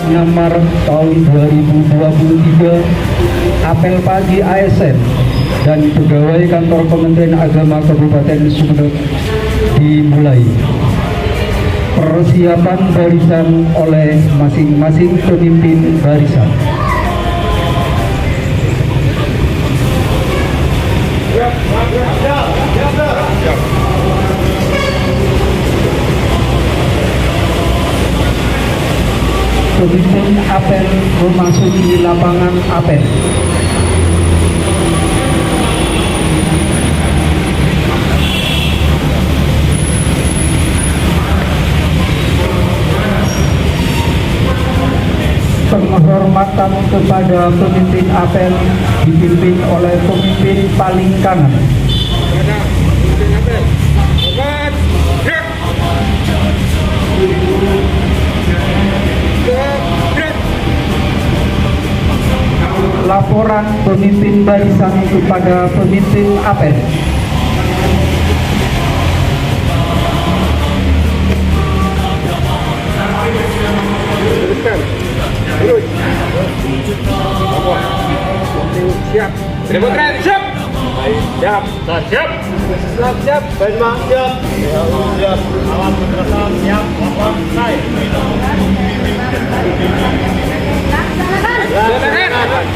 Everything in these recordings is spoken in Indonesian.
6 Maret tahun 2023, apel pagi ASN dan pegawai kantor Kementerian Agama Kabupaten Sumeneb dimulai. Persiapan barisan oleh masing-masing pemimpin barisan. Pemimpin apel memasuki lapangan apel. Penghormatan kepada pemimpin apel dipimpin oleh pemimpin paling kanan. Laporan pemimpin barisan kepada pemimpin apel. Siap. Demokrat siap. Siap. Siap. Siap. Siap. Benma siap. Siap. Alam madrasah siap. Lapor saya. Laksanakan.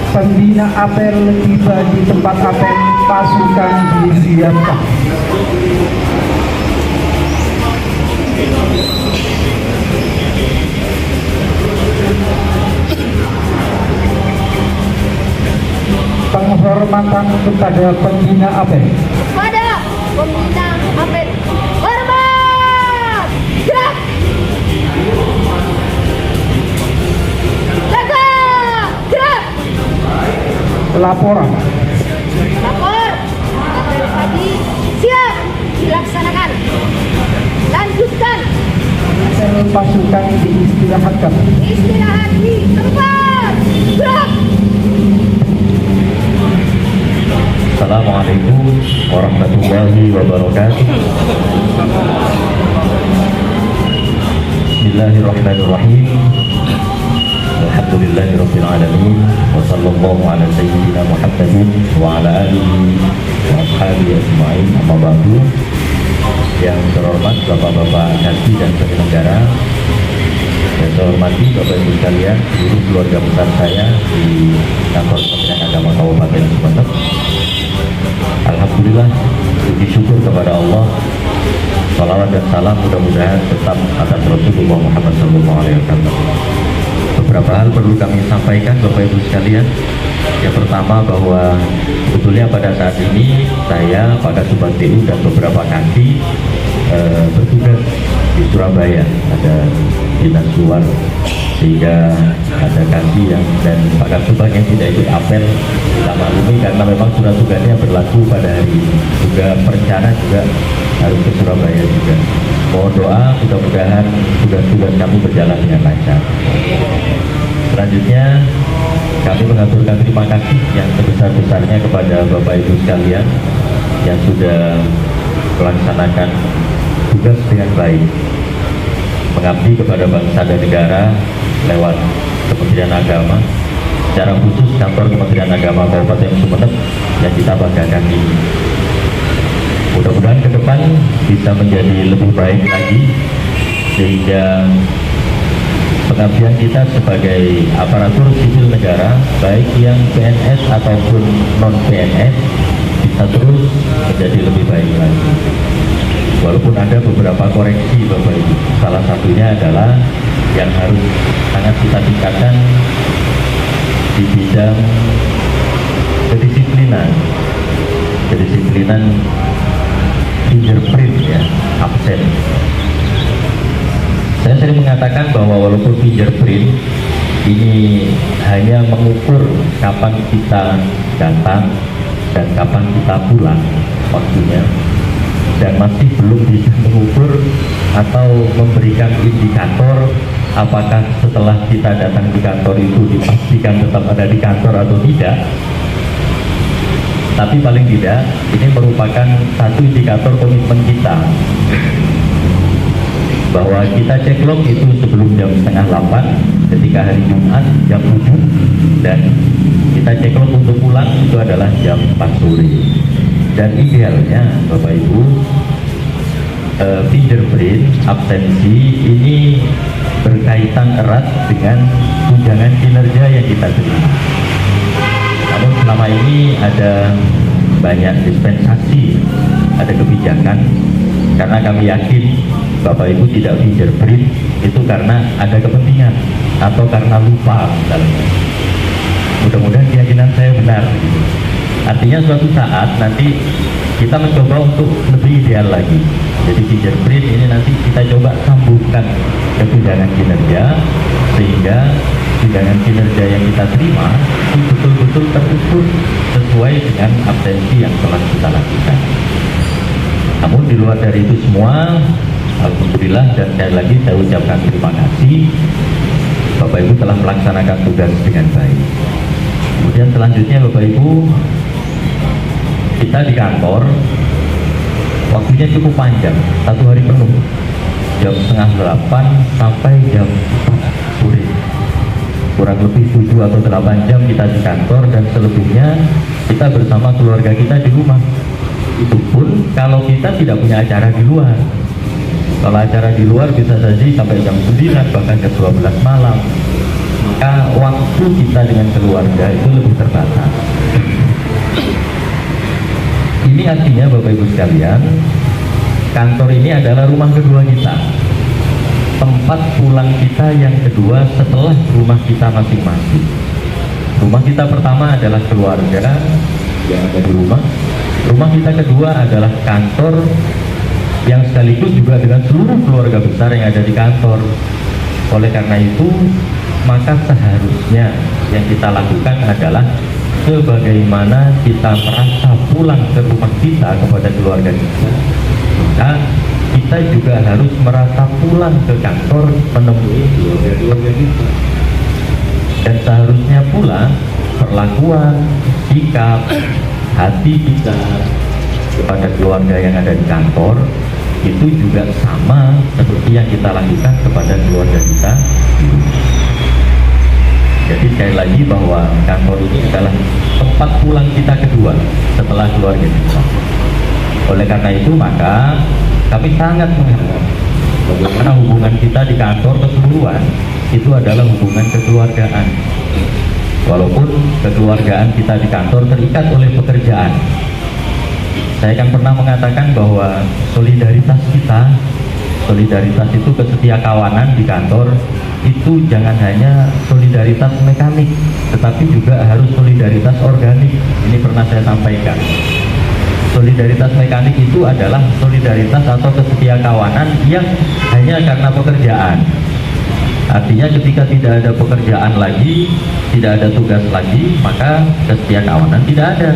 Pembina apel tiba di tempat apel, pasukan disiapkan. Penghormatan kepada pembina apel. Pada pembina apel, hormat, gerak, jaga, gerak. Laporan. Lapor, apel pagi siap dilaksanakan. Lanjutkan. Apel pasukan diistirahatkan. Istirahat di tempat. Gerak. Assalamualaikum warahmatullahi wabarakatuh. Bismillahirrahmanirrahim. Alhamdulillahirabbil alamin wa sallallahu ala sayyidina Muhammadin wa ala alihi wa ashabihi ajmain. Amma ba'du. Yang terhormat Bapak-bapak Kasih dan penyelenggara, yang saya hormati Bapak Ibu sekalian, seluruh keluarga besar saya di kantor Kementerian Agama Kabupaten Sumeneb. Alhamdulillah, puji syukur kepada Allah. Salawat dan salam mudah-mudahan tetap atas Rasulullah Muhammad SAW. Beberapa hal perlu kami sampaikan Bapak Ibu sekalian. Yang pertama bahwa sebetulnya pada saat ini saya, Pak Kasubag TU dan beberapa kanti bertugas di Surabaya, ada dinas luar, sehingga ada kanti yang dan Pak Kasubag yang tidak ikut apel, kita maklumi karena memang surat tugasnya berlaku pada hari ini. Juga perencana juga harus ke Surabaya juga. Mohon doa, mudah-mudahan tugas-tugas kami berjalan dengan lancar. Selanjutnya kami mengaturkan terima kasih yang sebesar-besarnya kepada Bapak Ibu sekalian yang sudah melaksanakan tugas dengan baik, mengabdi kepada bangsa dan negara lewat Kementerian Agama, secara khusus kantor Kementerian Agama Kabupaten Sumeneb yang kita banggakan ini. Mudah-mudahan ke depan bisa menjadi lebih baik lagi, sehingga pengabdian kita sebagai aparatur sipil negara, baik yang PNS ataupun non-PNS, bisa terus menjadi lebih baik lagi. Walaupun ada beberapa koreksi Bapak Ibu, salah satunya adalah yang harus sangat kita tingkatkan di bidang kedisiplinan fingerprint ya, absen. Saya sering mengatakan bahwa walaupun fingerprint ini hanya mengukur kapan kita datang dan kapan kita pulang waktunya, dan masih belum bisa mengukur atau memberikan indikator apakah setelah kita datang di kantor itu dipastikan tetap ada di kantor atau tidak. Tapi paling tidak ini merupakan satu indikator komitmen kita bahwa kita ceklock itu sebelum jam setengah 8 ketika hari Jumat jam 7, dan kita ceklock untuk pulang itu adalah jam 4 sore. Dan idealnya Bapak Ibu, fingerprint absensi ini berkaitan erat dengan tunjangan kinerja yang kita terima. Namun selama ini ada banyak dispensasi, ada kebijakan, karena kami yakin Bapak Ibu tidak fingerprint itu karena ada kepentingan atau karena lupa misalnya. Mudah-mudahan keyakinan saya benar. Artinya suatu saat nanti kita mencoba untuk lebih ideal lagi. Jadi fingerprint ini nanti kita coba sambungkan ke tunjangan kinerja, sehingga tunjangan kinerja yang kita terima itu betul-betul terukur sesuai dengan absensi yang telah kita lakukan. Namun di luar dari itu semua, alhamdulillah, dan sekali lagi saya ucapkan terima kasih, Bapak Ibu telah melaksanakan tugas dengan baik. Kemudian selanjutnya Bapak Ibu, kita di kantor waktunya cukup panjang, 1 hari penuh, jam setengah 8 sampai jam 4 sore, kurang lebih 7 atau 8 jam kita di kantor, dan selebihnya kita bersama keluarga kita di rumah. Itu pun kalau kita tidak punya acara di luar. Kalau acara di luar bisa saja sampai jam 9 bahkan jam 12 malam, maka waktu kita dengan keluarga itu lebih terbatas. Ini artinya Bapak Ibu sekalian, kantor ini adalah rumah kedua kita, tempat pulang kita yang kedua setelah rumah kita masing-masing. Rumah kita pertama adalah keluarga yang ada di rumah. Rumah kita kedua adalah kantor, yang sekaligus juga dengan seluruh keluarga besar yang ada di kantor. Oleh karena itu, maka seharusnya yang kita lakukan adalah sebagaimana kita merasa pulang ke rumah kita kepada keluarga kita, maka kita juga harus merasa pulang ke kantor menemui keluarga kita. Dan seharusnya pula perlakuan, sikap, hati kita kepada keluarga yang ada di kantor itu juga sama seperti yang kita lakukan kepada keluarga kita. Jadi sekali lagi bahwa kantor ini adalah tempat pulang kita kedua setelah keluarga kita. Oleh karena itu maka kami sangat mengharap bagaimana hubungan kita di kantor keseluruhan itu adalah hubungan kekeluargaan. Walaupun kekeluargaan kita di kantor terikat oleh pekerjaan. Saya kan pernah mengatakan bahwa solidaritas kita, solidaritas itu kesetiakawanan di kantor, itu jangan hanya solidaritas mekanik, tetapi juga harus solidaritas organik. Ini pernah saya sampaikan. Solidaritas mekanik itu adalah solidaritas atau kesetiakawanan yang hanya karena pekerjaan. Artinya ketika tidak ada pekerjaan lagi, tidak ada tugas lagi, maka kesetiakawanan tidak ada.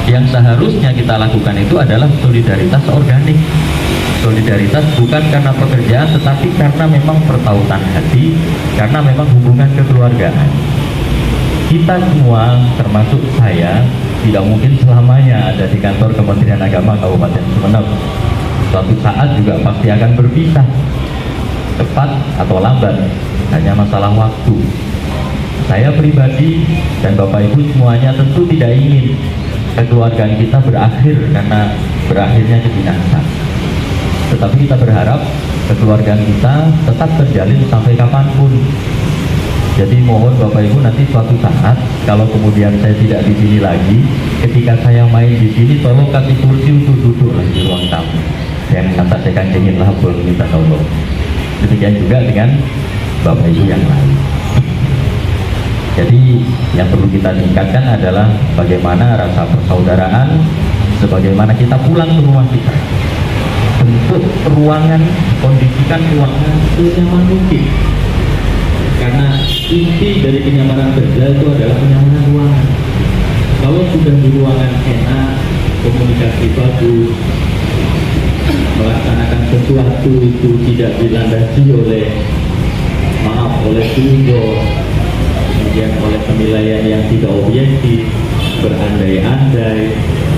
Yang seharusnya kita lakukan itu adalah solidaritas organik. Solidaritas bukan karena pekerjaan, tetapi karena memang pertautan hati, karena memang hubungan kekeluargaan. Kita semua, termasuk saya, tidak mungkin selamanya ada di kantor Kementerian Agama Kabupaten Sumeneb. Suatu saat juga pasti akan berpisah, cepat atau lambat, hanya masalah waktu. Saya pribadi dan Bapak Ibu semuanya tentu tidak ingin kekeluargaan kita berakhir karena berakhirnya kebinasaan. Tetapi kita berharap kekeluargaan kita tetap terjalin sampai kapanpun. Jadi mohon Bapak Ibu nanti suatu saat kalau kemudian saya tidak di sini lagi, ketika saya main di sini tolong kasih kursi untuk duduk di ruang tamu. Yang kata saya kancingin lah boleh minta tolong. Demikian juga dengan Bapak Ibu yang lain. Jadi yang perlu kita tingkatkan adalah bagaimana rasa persaudaraan, sebagaimana kita pulang ke rumah kita. Bentuk ruangan, kondisikan ruangan senyaman mungkin. Karena inti dari kenyamanan kerja itu adalah kenyamanan ruangan. Kalau sudah di ruangan enak, komunikasi bagus, melaksanakan sesuatu itu tidak dilandasi oleh oleh sudut, kemudian oleh penilaian yang tidak objektif, berandai-andai,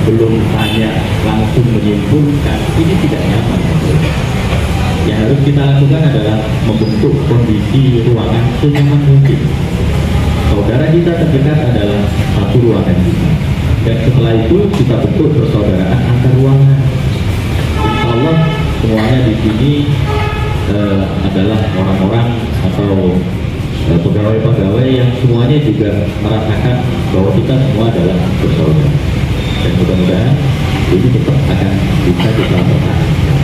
belum tanya langsung menyimpulkan, ini tidak nyaman. Yang harus kita lakukan adalah membentuk kondisi ruangan senyaman mungkin. Saudara kita terdekat adalah satu ruangan kita, dan setelah itu kita bentuk persaudaraan antar ruangan. Insya Allah semuanya di sini adalah orang-orang atau pegawai-pegawai yang semuanya juga merasakan bahwa kita semua adalah bersaudara, dan mudah-mudahan ini tetap akan bisa kita pertahankan.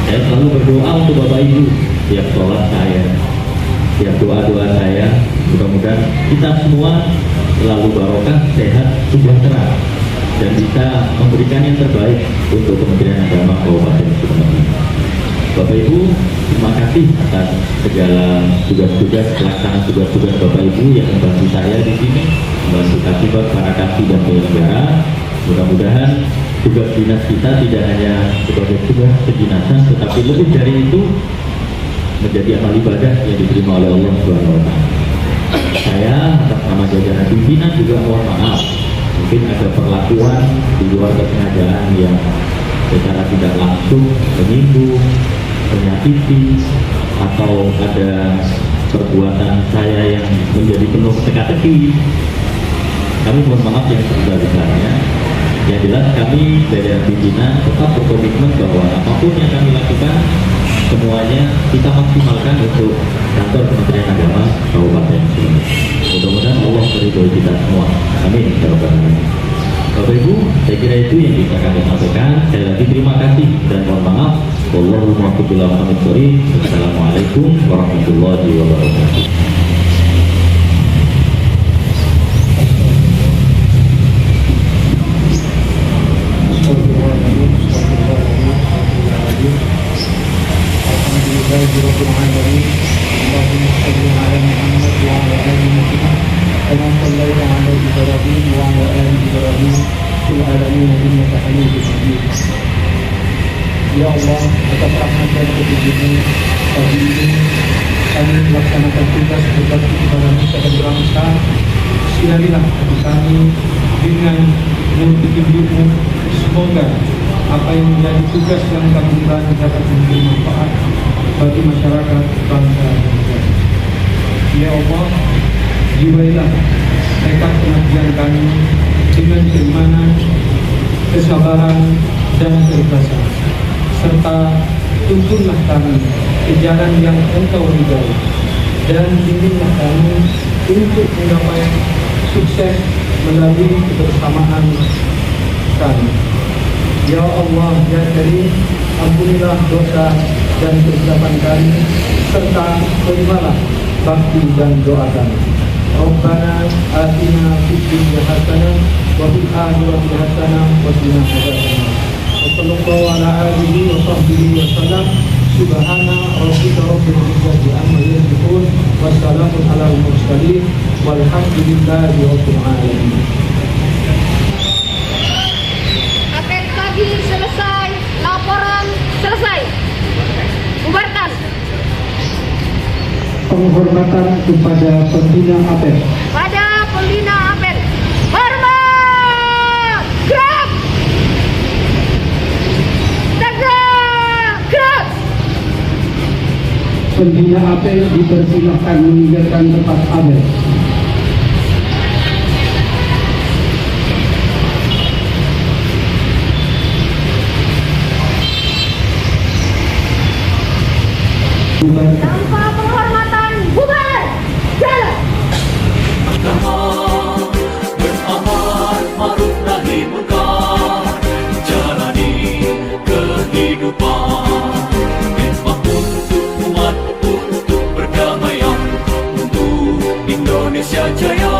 Saya selalu berdoa untuk Bapak Ibu tiap sholat saya, tiap doa-doa saya, mudah-mudahan kita semua selalu barokah, sehat, sejahtera, dan bisa memberikan yang terbaik untuk Kementerian Agama Kabupaten Sukabumi. Bapak Ibu, terima kasih atas segala tugas-tugas, pelaksanaan tugas-tugas Bapak Ibu yang membantu saya di sini, membantu Katibat, para kasih dan penyelenggara. Mudah-mudahan tugas dinas kita tidak hanya sebagai tugas kedinasan, tetapi lebih dari itu menjadi amal ibadah yang diterima oleh Allah Subhanahu wa Ta'ala. Saya atas nama jajaran pimpinan juga mohon maaf, mungkin ada perlakuan di luar kesengajaan yang secara tidak langsung menyinggung, menyakiti, atau ada perbuatan saya yang menjadi penuh teka-teki. Kami mohon maaf yang sebesar-besarnya. Yang jelas kami jajaran pimpinan tetap berkomitmen bahwa apapun yang kami lakukan semuanya kita maksimalkan untuk kantor Kementerian Agama Kabupaten Sukabumi. Mudah-mudahan Allah meridhoi kita semua. Amin. Bapak Ibu, saya kira itu yang bisa kami sampaikan. Sekali lagi terima kasih dan mohon maaf. Wallahu muwaffiq ila aqwamit thoriq. Wassalamualaikum warahmatullahi wabarakatuh. Ya Allah, atas rahmat dan kebijakan pagi ini kami melaksanakan tugas berbakti kepada nusa dan bangsa. Sinarilah hati kami dengan nur petunjuk-Mu. Semoga apa yang menjadi tugas yang kami jalani dapat memberi manfaat bagi masyarakat bangsa dan negara. Ya Allah, jiwailah tekad pengabdian kami dengan keimanan, kesabaran, dan keikhlasan, serta tuntunlah kami ke jalan yang Engkau ridhai, dan bimbinglah kami untuk mencapai sukses melalui kebersamaan kami. Ya Allah, Ya Karim, ampunilah dosa dan kesilapan kami, serta terimalah bakti dan doa kami. Rabbana atina fid dunya hasanah wa fil akhirati hasanah wa qina adzabannar. Wassallallahu ala alihi wa sahbihi wa sallam. Subhana rabbika rabbil izzati amma yasifun. Wassalamun ala al-mursalin. Walhamdulillahi rabbil alamin. Apel pagi selesai, laporan selesai. Bubarkan. Penghormatan kepada pembina APEN. Pada pembina APEN. Hormat! Gerak! Tegak! Gerak! Pembina APEN dipersilahkan meninggalkan tempat APEN. Tanpa penghormatan, bubar! Jalan! Beramal ma'ruf nahi munkar, jalani kehidupan khidmat untuk umat, untuk perdamaian, untuk Indonesia jaya.